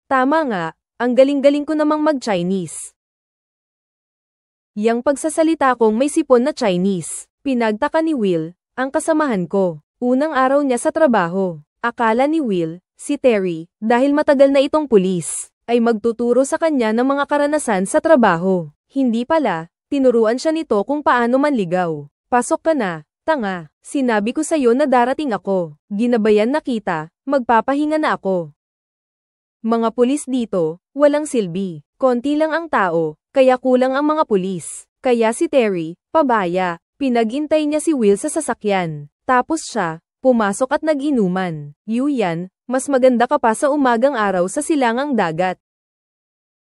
Tama nga, ang galing-galing ko namang mag-Chinese. Yang pagsasalita kong may sipon na Chinese, pinagtaka ni Will, ang kasamahan ko. Unang araw niya sa trabaho. Akala ni Will, si Terry, dahil matagal na itong pulis, ay magtuturo sa kanya ng mga karanasan sa trabaho. Hindi pala, tinuruan siya nito kung paano manligaw. Pasok ka na, tanga. Sinabi ko sa'yo na darating ako. Ginabayan na kita, magpapahinga na ako. Mga pulis dito, walang silbi. Konti lang ang tao, kaya kulang ang mga pulis. Kaya si Terry, pabaya, pinag-intay niya si Will sa sasakyan. Tapos siya, pumasok at nag-inuman. Yuyan, mas maganda ka pa sa umagang araw sa silangang dagat.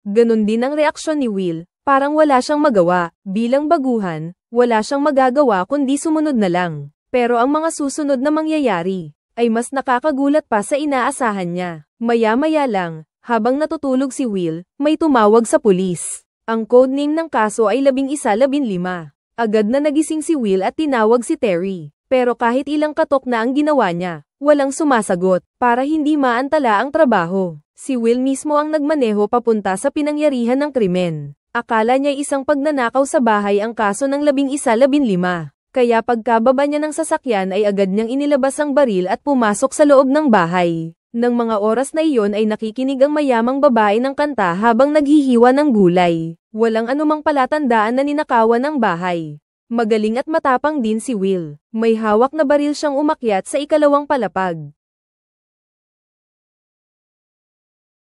Ganon din ang reaksyon ni Will, parang wala siyang magawa. Bilang baguhan, wala siyang magagawa kundi sumunod na lang. Pero ang mga susunod na mangyayari, ay mas nakakagulat pa sa inaasahan niya. Maya-maya lang, habang natutulog si Will, may tumawag sa pulis. Ang codename ng kaso ay 11-15. Agad na nagising si Will at tinawag si Terry. Pero kahit ilang katok na ang ginawa niya, walang sumasagot, para hindi maantala ang trabaho. Si Will mismo ang nagmaneho papunta sa pinangyarihan ng krimen. Akala niya isang pagnanakaw sa bahay ang kaso ng 11-15. Kaya pagkababa niya ng sasakyan ay agad niyang inilabas ang baril at pumasok sa loob ng bahay. Nang mga oras na iyon ay nakikinig ang mayamang babae ng kanta habang naghihiwa ng gulay. Walang anumang palatandaan na ninakawan ang bahay. Magaling at matapang din si Will. May hawak na baril siyang umakyat sa ikalawang palapag.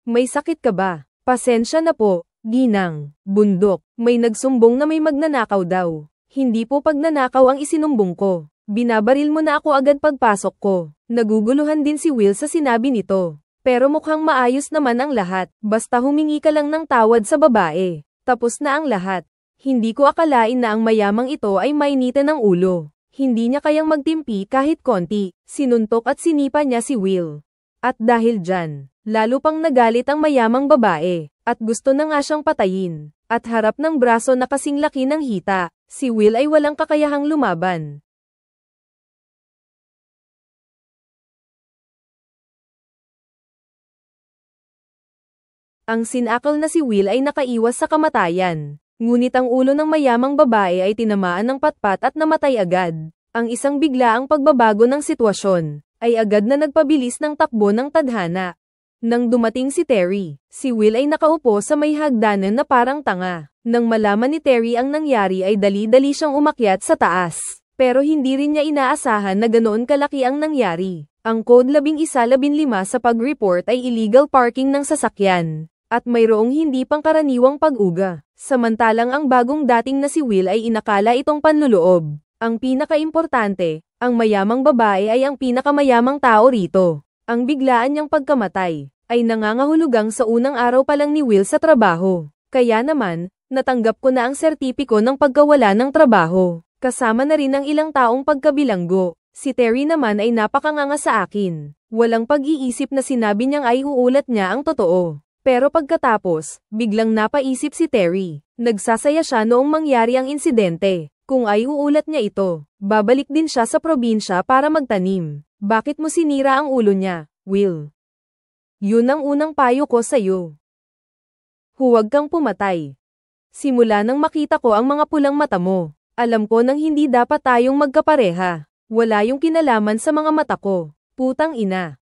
May sakit ka ba? Pasensya na po, ginang. Bundok. May nagsumbong na may magnanakaw daw. Hindi po pagnanakaw ang isinumbong ko. Binabaril mo na ako agad pagpasok ko. Naguguluhan din si Will sa sinabi nito. Pero mukhang maayos naman ang lahat. Basta humingi ka lang ng tawad sa babae. Tapos na ang lahat. Hindi ko akalain na ang mayamang ito ay mainitan ng ulo. Hindi niya kayang magtimpi kahit konti. Sinuntok at sinipa niya si Will. At dahil dyan, lalo pang nagalit ang mayamang babae. At gusto na nga siyang patayin. At harap ng braso na kasing laki ng hita, si Will ay walang kakayahang lumaban. Ang sinakal na si Will ay nakaiwas sa kamatayan. Ngunit ang ulo ng mayamang babae ay tinamaan ng patpat at namatay agad. Ang isang biglaang pagbabago ng sitwasyon, ay agad na nagpabilis ng takbo ng tadhana. Nang dumating si Terry, si Will ay nakaupo sa may hagdanan na parang tanga. Nang malaman ni Terry ang nangyari ay dali-dali siyang umakyat sa taas. Pero hindi rin niya inaasahan na ganoon kalaki ang nangyari. Ang code 11-15 sa pag-report ay illegal parking ng sasakyan. At mayroong hindi pangkaraniwang pag-uga. Samantalang ang bagong dating na si Will ay inakala itong panluloob. Ang pinakaimportante, ang mayamang babae ay ang pinakamayamang tao rito. Ang biglaan niyang pagkamatay, ay nangangahulugang sa unang araw pa lang ni Will sa trabaho. Kaya naman, natanggap ko na ang sertipiko ng pagkawala ng trabaho. Kasama na rin ang ilang taong pagkabilanggo. Si Terry naman ay napakanganga sa akin. Walang pag-iisip na sinabi niyang ay uulat niya ang totoo. Pero pagkatapos, biglang napaisip si Terry. Nagsasaya siya noong mangyari ang insidente. Kung ay uulat niya ito, babalik din siya sa probinsya para magtanim. Bakit mo sinira ang ulo niya, Will? Yun ang unang payo ko sa'yo. Huwag kang pumatay. Simula nang makita ko ang mga pulang mata mo, alam ko nang hindi dapat tayong magkapareha. Wala yung kinalaman sa mga mata ko. Putang ina.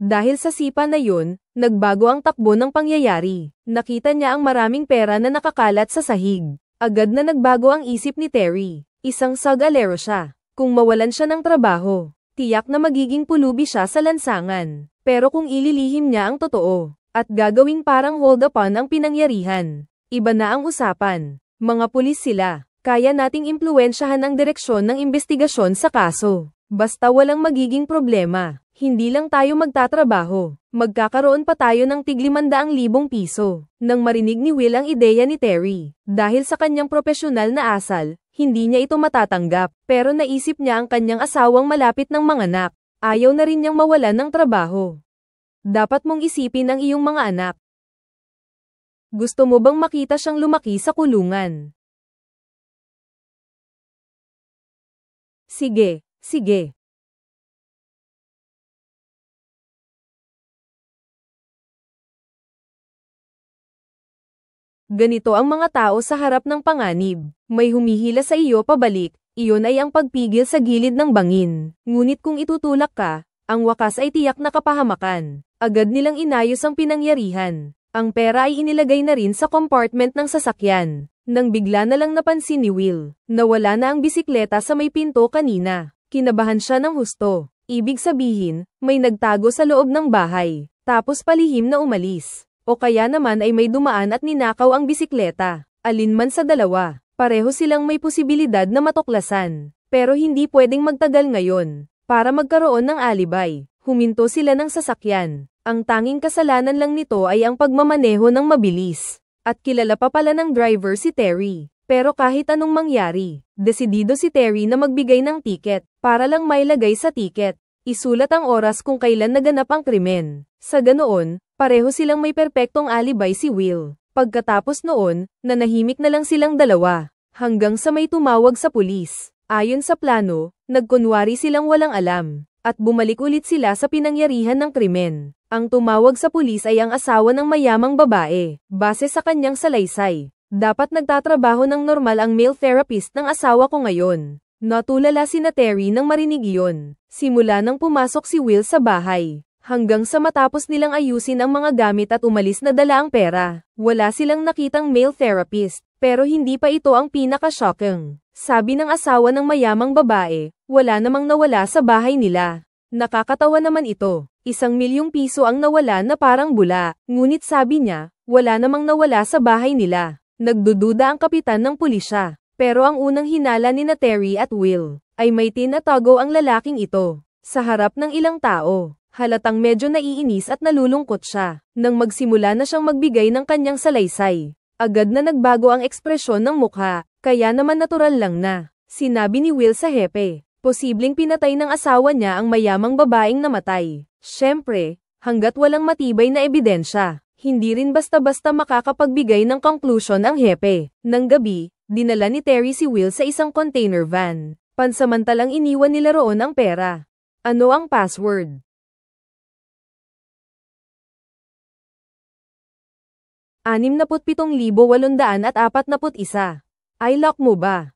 Dahil sa sipa na yun, nagbago ang takbo ng pangyayari. Nakita niya ang maraming pera na nakakalat sa sahig. Agad na nagbago ang isip ni Terry. Isang sag-alero siya. Kung mawalan siya ng trabaho, tiyak na magiging pulubi siya sa lansangan. Pero kung ililihim niya ang totoo, at gagawing parang hold upon ang pinangyarihan, iba na ang usapan. Mga pulis sila. Kaya nating impluwensyahan ang direksyon ng investigasyon sa kaso. Basta walang magiging problema. Hindi lang tayo magtatrabaho, magkakaroon pa tayo ng tig-500,000 piso. Nang marinig ni Will ang ideya ni Terry, dahil sa kanyang propesyonal na asal, hindi niya ito matatanggap. Pero naisip niya ang kanyang asawang malapit ng manganak. Ayaw na rin niyang mawalan ng trabaho. Dapat mong isipin ang iyong mga anak. Gusto mo bang makita siyang lumaki sa kulungan? Sige, Sige. Ganito ang mga tao sa harap ng panganib. May humihila sa iyo pabalik, iyon ay ang pagpigil sa gilid ng bangin. Ngunit kung itutulak ka, ang wakas ay tiyak na kapahamakan. Agad nilang inayos ang pinangyarihan. Ang pera ay inilagay na rin sa compartment ng sasakyan. Nang bigla na lang napansin ni Will, nawala na ang bisikleta sa may pinto kanina. Kinabahan siya ng husto. Ibig sabihin, may nagtago sa loob ng bahay, tapos palihim na umalis. O kaya naman ay may dumaan at ninakaw ang bisikleta. Alinman sa dalawa, pareho silang may posibilidad na matuklasan. Pero hindi pwedeng magtagal ngayon. Para magkaroon ng alibay, huminto sila ng sasakyan. Ang tanging kasalanan lang nito ay ang pagmamaneho ng mabilis. At kilala pa pala ng driver si Terry. Pero kahit anong mangyari, desidido si Terry na magbigay ng tiket, para lang mailagay sa tiket. Isulat ang oras kung kailan naganap ang krimen. Sa ganoon, pareho silang may perpektong alibay si Will. Pagkatapos noon, nanahimik na lang silang dalawa. Hanggang sa may tumawag sa pulis. Ayon sa plano, nagkunwari silang walang alam. At bumalik ulit sila sa pinangyarihan ng krimen. Ang tumawag sa pulis ay ang asawa ng mayamang babae. Base sa kanyang salaysay, dapat nagtatrabaho ng normal ang male therapist ng asawa ko ngayon. Natulala sina Terry nang marinig iyon. Simula nang pumasok si Will sa bahay, hanggang sa matapos nilang ayusin ang mga gamit at umalis na dala ang pera. Wala silang nakitang male therapist, pero hindi pa ito ang pinaka-shocking. Sabi ng asawa ng mayamang babae, wala namang nawala sa bahay nila. Nakakatawa naman ito. 1,000,000 piso ang nawala na parang bula. Ngunit sabi niya, wala namang nawala sa bahay nila. Nagdududa ang kapitan ng pulisya. Pero ang unang hinala ni Terry at Will, ay may tinatago ang lalaking ito. Sa harap ng ilang tao, halatang medyo naiinis at nalulungkot siya. Nang magsimula na siyang magbigay ng kanyang salaysay, agad na nagbago ang ekspresyon ng mukha, kaya naman natural lang na. Sinabi ni Will sa hepe, posibleng pinatay ng asawa niya ang mayamang babaeng namatay. Siyempre, hanggat walang matibay na ebidensya, hindi rin basta-basta makakapagbigay ng conclusion ang hepe. Nang gabi, dinala ni Terry si Will sa isang container van. Pansamantalang iniwan nila roon ang pera. Ano ang password? 67,841. Ay lock mo ba?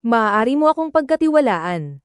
Maaari mo akong pagkatiwalaan.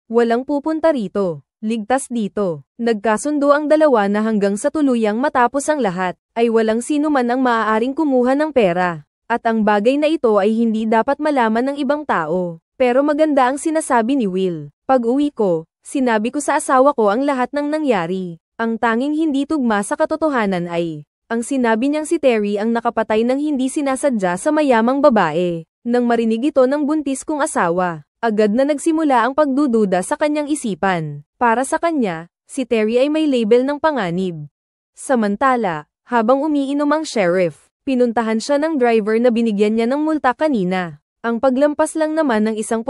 Walang pupunta rito. Ligtas dito. Nagkasundo ang dalawa na hanggang sa tuluyang matapos ang lahat, ay walang sino man ang maaaring kumuha ng pera. At ang bagay na ito ay hindi dapat malaman ng ibang tao. Pero maganda ang sinasabi ni Will. Pag-uwi ko, sinabi ko sa asawa ko ang lahat ng nangyari. Ang tanging hindi tugma sa katotohanan ay, ang sinabi niyang si Terry ang nakapatay ng hindi sinasadya sa mayamang babae. Nang marinig ito ng buntis kong asawa, agad na nagsimula ang pagdududa sa kanyang isipan. Para sa kanya, si Terry ay may label ng panganib. Samantala, habang umiinom ang sheriff, pinuntahan siya ng driver na binigyan niya ng multa kanina. Ang paglampas lang naman ng 1%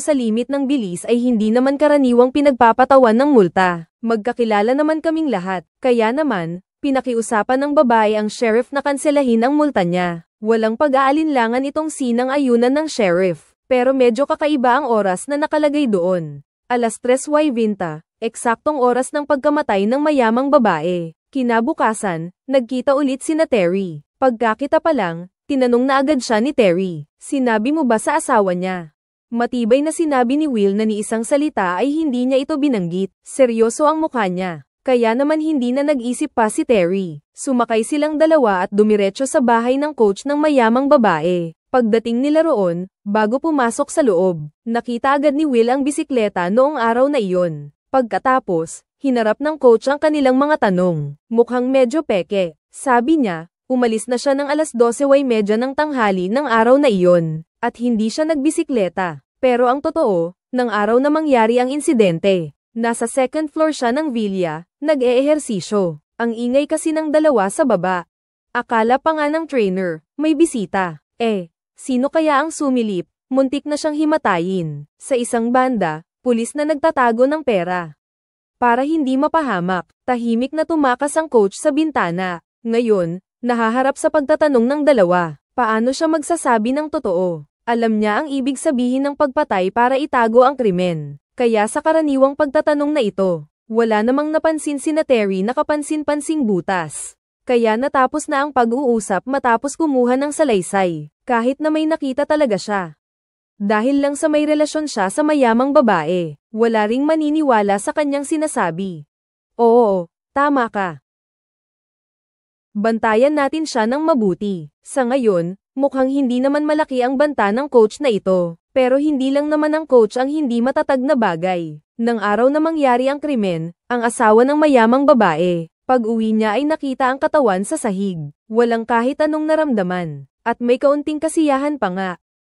sa limit ng bilis ay hindi naman karaniwang pinagpapatawan ng multa. Magkakilala naman kaming lahat, kaya naman, pinakiusapan ng babae ang sheriff na kanselahin ang multa niya. Walang pag-aalinlangan itong sinang ayunan ng sheriff, pero medyo kakaiba ang oras na nakalagay doon. 3:20, eksaktong oras ng pagkamatay ng mayamang babae. Kinabukasan, nagkita ulit sina Terry. Pagkakita pa lang, tinanong na agad siya ni Terry, sinabi mo ba sa asawa niya? Matibay na sinabi ni Will na ni isang salita ay hindi niya ito binanggit. Seryoso ang mukha niya. Kaya naman hindi na nag-isip pa si Terry. Sumakay silang dalawa at dumiretso sa bahay ng coach ng mayamang babae. Pagdating nila roon, bago pumasok sa loob, nakita agad ni Will ang bisikleta noong araw na iyon. Pagkatapos, hinarap ng coach ang kanilang mga tanong. Mukhang medyo peke. Sabi niya, umalis na siya ng 12:30 ng tanghali ng araw na iyon, at hindi siya nagbisikleta. Pero ang totoo, ng araw na mangyari ang insidente, nasa second floor siya ng villa, nag-eehersisyo. Ang ingay kasi ng dalawa sa baba. Akala pa nga ng trainer, may bisita. Sino kaya ang sumilip? Muntik na siyang himatayin. Sa isang banda, pulis na nagtatago ng pera. Para hindi mapahamak, tahimik na tumakas ang coach sa bintana. Ngayon, nahaharap sa pagtatanong ng dalawa. Paano siya magsasabi ng totoo? Alam niya ang ibig sabihin ng pagpatay para itago ang krimen. Kaya sa karaniwang pagtatanong na ito, wala namang napansin sina Terry na kapansin-pansing butas. Kaya natapos na ang pag-uusap matapos kumuha ng salaysay, kahit na may nakita talaga siya. Dahil lang sa may relasyon siya sa mayamang babae, wala ring maniniwala sa kanyang sinasabi. Oo, tama ka. Bantayan natin siya ng mabuti. Sa ngayon, mukhang hindi naman malaki ang banta ng coach na ito. Pero hindi lang naman ang coach ang hindi matatag na bagay. Nang araw na mangyari ang krimen, ang asawa ng mayamang babae, pag-uwi niya ay nakita ang katawan sa sahig. Walang kahit anong naramdaman. At may kaunting kasiyahan pa nga.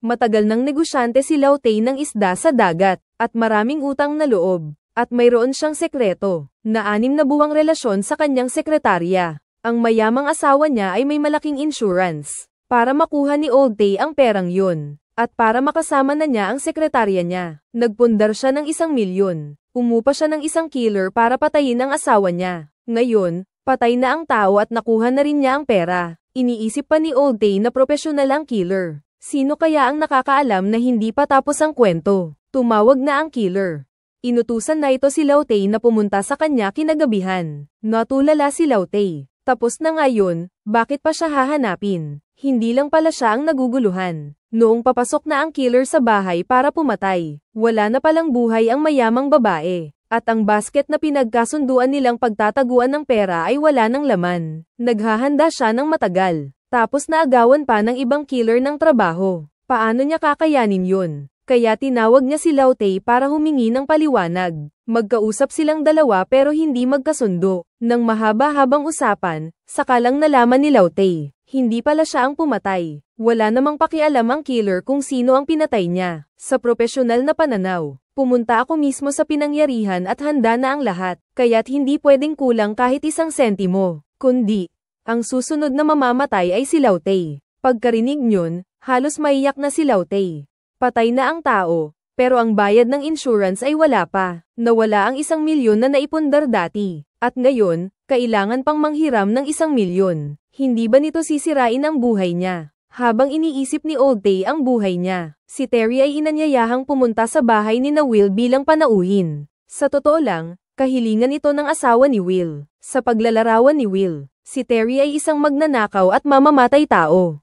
Matagal nang negosyante si Lautay ng isda sa dagat, at maraming utang na loob. At mayroon siyang sekreto, na 6 na buwang relasyon sa kanyang sekretarya. Ang mayamang asawa niya ay may malaking insurance. Para makuha ni Old Tay ang perang yun. At para makasama na niya ang sekretarya niya, nagpundar siya ng 1 milyon. Umupa siya ng isang killer para patayin ang asawa niya. Ngayon, patay na ang tao at nakuha na rin niya ang pera. Iniisip pa ni Old Tay na profesional ang killer. Sino kaya ang nakakaalam na hindi pa tapos ang kwento? Tumawag na ang killer. Inutusan na ito si Lautay na pumunta sa kanya kinagabihan. Natulala si Lautay. Tapos na ngayon, bakit pa siya hahanapin? Hindi lang pala siya ang naguguluhan. Noong papasok na ang killer sa bahay para pumatay, wala na palang buhay ang mayamang babae. At ang basket na pinagkasunduan nilang pagtataguan ng pera ay wala ng laman. Naghahanda siya ng matagal. Tapos naagawan pa ng ibang killer ng trabaho. Paano niya kakayanin yun? Kaya tinawag niya si Lautay para humingi ng paliwanag. Magkausap silang dalawa pero hindi magkasundo. Nang mahaba-habang usapan, sakalang nalaman ni Lautay. Hindi pala siya ang pumatay. Wala namang pakialam ang killer kung sino ang pinatay niya. Sa profesional na pananaw, pumunta ako mismo sa pinangyarihan at handa na ang lahat. Kaya't hindi pwedeng kulang kahit 1 sentimo. Kundi, ang susunod na mamamatay ay si Lautay. Pagkarinig niyon, halos maiyak na si Lautay. Patay na ang tao, pero ang bayad ng insurance ay wala pa. Nawala ang 1 milyon na naipundar dati. At ngayon, kailangan pang manghiram ng 1 milyon. Hindi ba nito sisirain ang buhay niya? Habang iniisip ni Old Tay ang buhay niya, si Terry ay inanyayahang pumunta sa bahay ni na Will bilang panauhin. Sa totoo lang, kahilingan ito ng asawa ni Will. Sa paglalarawan ni Will, si Terry ay isang magnanakaw at mamamatay tao.